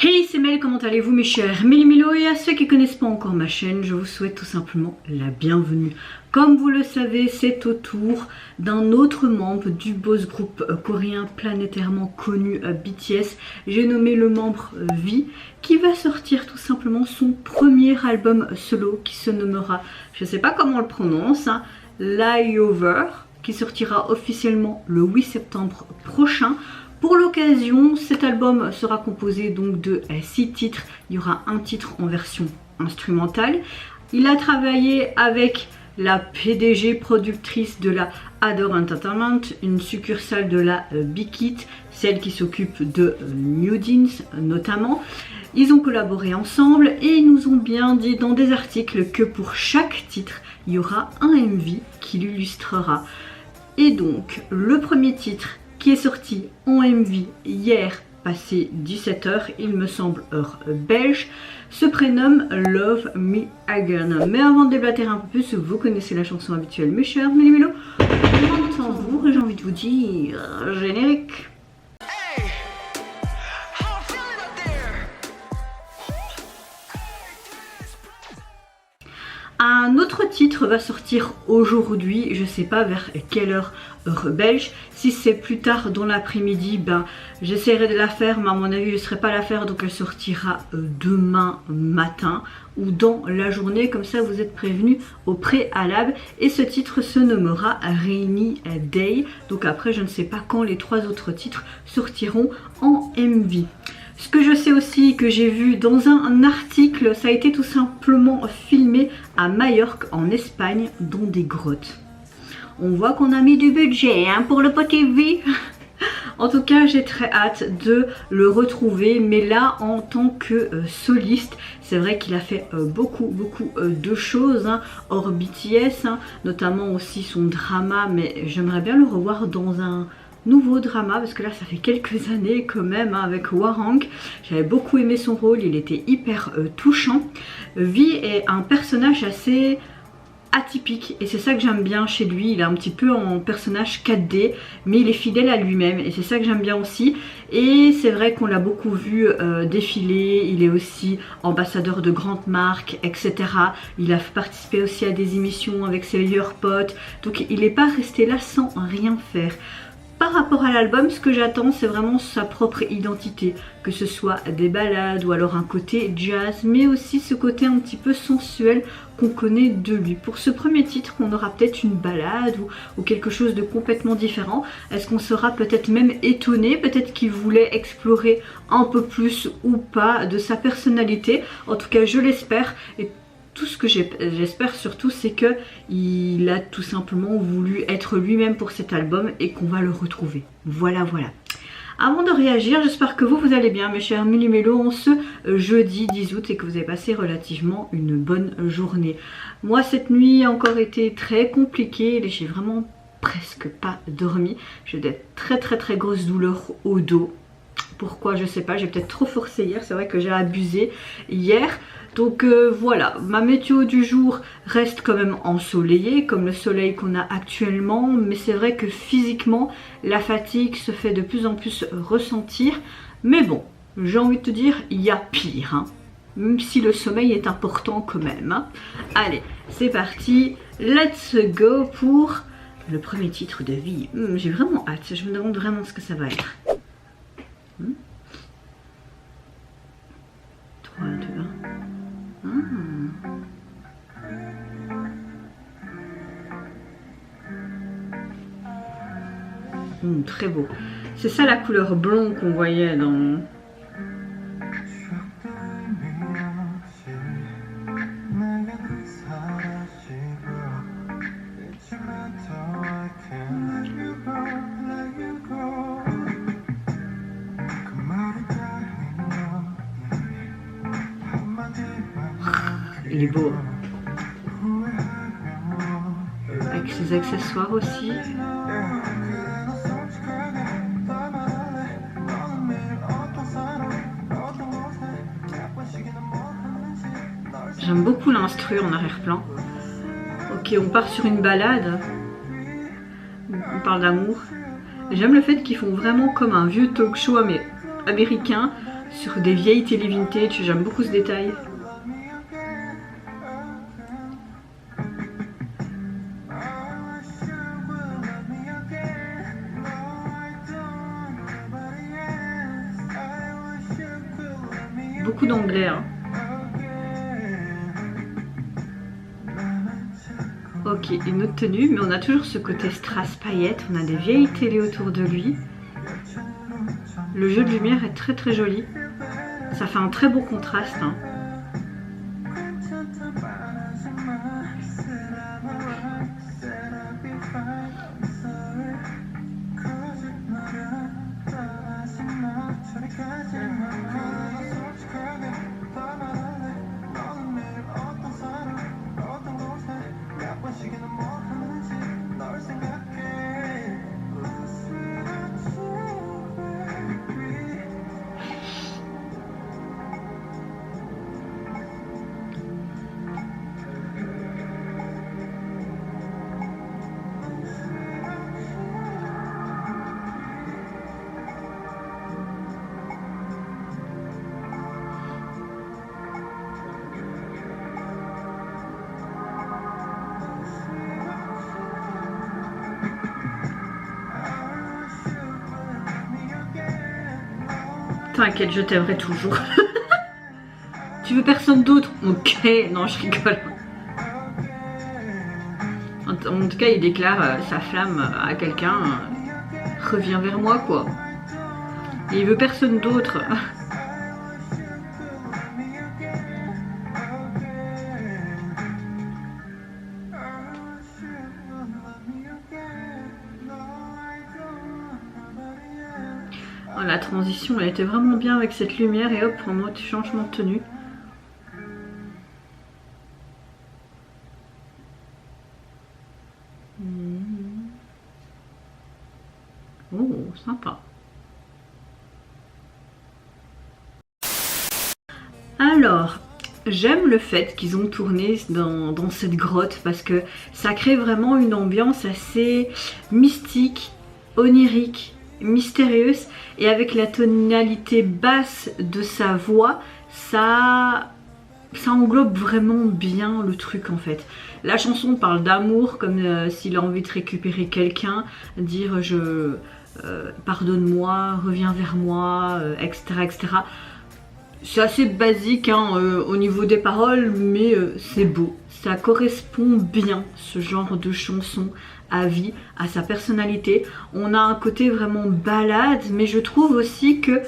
Hey, c'est Mel, comment allez-vous mes chers Méli-Mélo, et à ceux qui ne connaissent pas encore ma chaîne, je vous souhaite tout simplement la bienvenue. Comme vous le savez, c'est au tour d'un autre membre du boss group coréen planétairement connu BTS. J'ai nommé le membre V, qui va sortir tout simplement son premier album solo qui se nommera, je ne sais pas comment on le prononce, hein, Layover, qui sortira officiellement le 8 septembre prochain. Pour l'occasion, cet album sera composé donc de 6 titres. Il y aura un titre en version instrumentale. Il a travaillé avec la PDG productrice de la Adore Entertainment, une succursale de la Big Hit, celle qui s'occupe de New Jeans notamment. Ils ont collaboré ensemble et ils nous ont bien dit dans des articles que pour chaque titre, il y aura un MV qui l'illustrera. Et donc, le premier titre qui est sorti en MV hier passé 17 h, il me semble heure belge, se prénomme Love Me Again. Mais avant de déblatérer un peu plus, vous connaissez la chanson habituelle mes chers Méli-Mélo, de tambour, et j'ai envie de vous dire générique. Un autre titre va sortir aujourd'hui, je sais pas vers quelle heure belge. Si c'est plus tard dans l'après-midi, ben j'essaierai de la faire, mais à mon avis je ne serai pas à la faire, donc elle sortira demain matin ou dans la journée, comme ça vous êtes prévenus au préalable. Et ce titre se nommera Rainy Day, donc après je ne sais pas quand les 3 autres titres sortiront en MV. Ce que je sais aussi, que j'ai vu dans un article, ça a été tout simplement filmé à Majorque en Espagne, dans des grottes. On voit qu'on a mis du budget hein, pour le petit V. En tout cas, j'ai très hâte de le retrouver, mais là en tant que soliste, c'est vrai qu'il a fait beaucoup de choses hein, hors BTS, hein, notamment aussi son drama, mais j'aimerais bien le revoir dans un nouveau drama, parce que là ça fait quelques années quand même hein, avec Hwarang. J'avais beaucoup aimé son rôle, il était hyper touchant. V est un personnage assez atypique et c'est ça que j'aime bien chez lui. Il est un petit peu en personnage 4D, mais il est fidèle à lui-même et c'est ça que j'aime bien aussi. Et c'est vrai qu'on l'a beaucoup vu défiler, il est aussi ambassadeur de grandes marques, etc. Il a participé aussi à des émissions avec ses meilleurs potes, donc il n'est pas resté là sans rien faire. Par rapport à l'album, ce que j'attends, c'est vraiment sa propre identité, que ce soit des ballades ou alors un côté jazz, mais aussi ce côté un petit peu sensuel qu'on connaît de lui. Pour ce premier titre, on aura peut-être une ballade ou quelque chose de complètement différent. Est-ce qu'on sera peut-être même étonné, peut-être qu'il voulait explorer un peu plus ou pas de sa personnalité. En tout cas, je l'espère. Et tout ce que j'espère surtout, c'est que il a tout simplement voulu être lui-même pour cet album et qu'on va le retrouver. Voilà. Avant de réagir, j'espère que vous allez bien mes chers Méli-Mélo en ce jeudi 10 août et que vous avez passé relativement une bonne journée. Moi cette nuit a encore été très compliquée et j'ai vraiment presque pas dormi. J'ai des très grosses douleurs au dos. Pourquoi je sais pas, j'ai peut-être trop forcé hier, c'est vrai que j'ai abusé hier. Donc voilà, ma météo du jour reste quand même ensoleillée comme le soleil qu'on a actuellement, mais c'est vrai que physiquement la fatigue se fait de plus en plus ressentir. Mais bon, j'ai envie de te dire, il y a pire, hein, même si le sommeil est important quand même. Hein. Allez, c'est parti, let's go pour le premier titre de vie. J'ai vraiment hâte, je me demande vraiment ce que ça va être. 3, 2, 1. Très beau. C'est ça la couleur blond qu'on voyait dans... Il est beau. Avec ses accessoires aussi. J'aime beaucoup l'instru en arrière-plan. Ok, on part sur une balade. On parle d'amour. J'aime le fait qu'ils font vraiment comme un vieux talk show américain. sur des vieilles télé vintage, j'aime beaucoup ce détail. Beaucoup d'anglais, hein. Ok, une autre tenue, mais on a toujours ce côté strass paillettes, on a des vieilles télé autour de lui. Le jeu de lumière est très joli. Ça fait un très beau contraste, hein. T'inquiète, je t'aimerai toujours. Tu veux personne d'autre? Ok, non, je rigole. En tout cas, il déclare sa flamme à quelqu'un. Reviens vers moi, quoi. Et il veut personne d'autre. Oh, la transition, elle était vraiment bien avec cette lumière et hop, en mode changement de tenue. Oh, sympa. Alors, j'aime le fait qu'ils ont tourné dans cette grotte parce que ça crée vraiment une ambiance assez mystique, onirique, mystérieuse, et avec la tonalité basse de sa voix, ça englobe vraiment bien le truc en fait. La chanson parle d'amour, comme s'il a envie de récupérer quelqu'un, dire pardonne-moi, reviens vers moi, etc. etc. C'est assez basique hein, au niveau des paroles, mais c'est beau. Ça correspond bien, ce genre de chanson, à vie, à sa personnalité. On a un côté vraiment balade, mais je trouve aussi que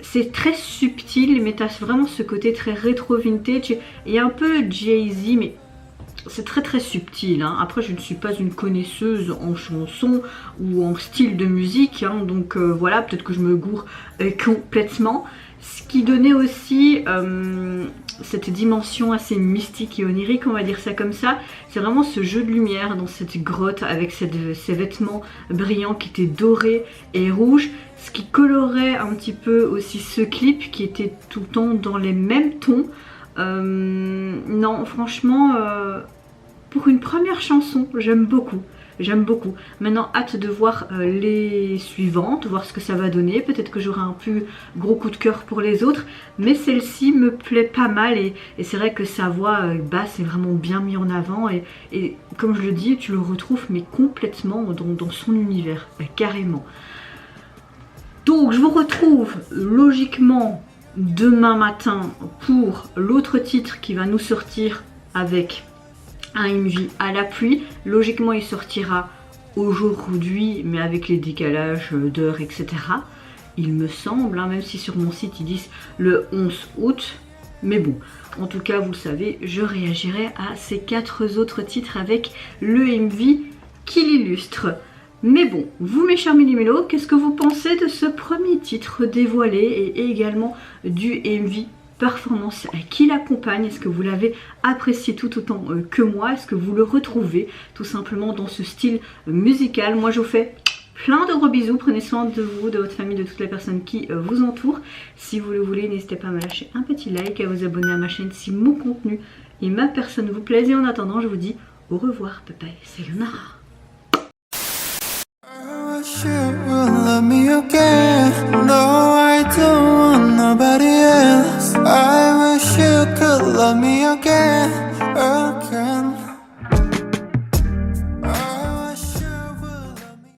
c'est très subtil, mais t'as vraiment ce côté très rétro vintage et un peu Jay-Z, mais c'est très subtil. Hein. Après, je ne suis pas une connaisseuse en chanson ou en style de musique, hein, donc voilà, peut-être que je me gourre complètement. Ce qui donnait aussi cette dimension assez mystique et onirique, on va dire ça comme ça, c'est vraiment ce jeu de lumière dans cette grotte avec ces vêtements brillants qui étaient dorés et rouges, ce qui colorait un petit peu aussi ce clip qui était tout le temps dans les mêmes tons. Non, franchement, pour une première chanson, j'aime beaucoup. J'aime beaucoup. Maintenant, hâte de voir les suivantes, voir ce que ça va donner. Peut-être que j'aurai un plus gros coup de cœur pour les autres. Mais celle-ci me plaît pas mal. Et c'est vrai que sa voix basse est vraiment bien mise en avant. Et comme je le dis, tu le retrouves mais complètement dans son univers. Carrément. Donc, je vous retrouve logiquement demain matin pour l'autre titre qui va nous sortir avec un MV à la pluie. Logiquement il sortira aujourd'hui mais avec les décalages d'heures etc. Il me semble, hein, même si sur mon site ils disent le 11 août. Mais bon, en tout cas vous le savez, je réagirai à ces 4 autres titres avec le MV qui l'illustre. Mais bon, vous mes chers Méli-Mélo, qu'est-ce que vous pensez de ce premier titre dévoilé et également du MV performance qui l'accompagne? Est-ce que vous l'avez apprécié tout autant que moi? Est-ce que vous le retrouvez tout simplement dans ce style musical? Moi je vous fais plein de gros bisous, prenez soin de vous, de votre famille, de toutes les personnes qui vous entourent. Si vous le voulez, n'hésitez pas à me lâcher un petit like, à vous abonner à ma chaîne si mon contenu et ma personne vous plaisent. Et en attendant, je vous dis au revoir, bye bye, sayonara. You will love me again. No, I don't want nobody. wish you could love me again.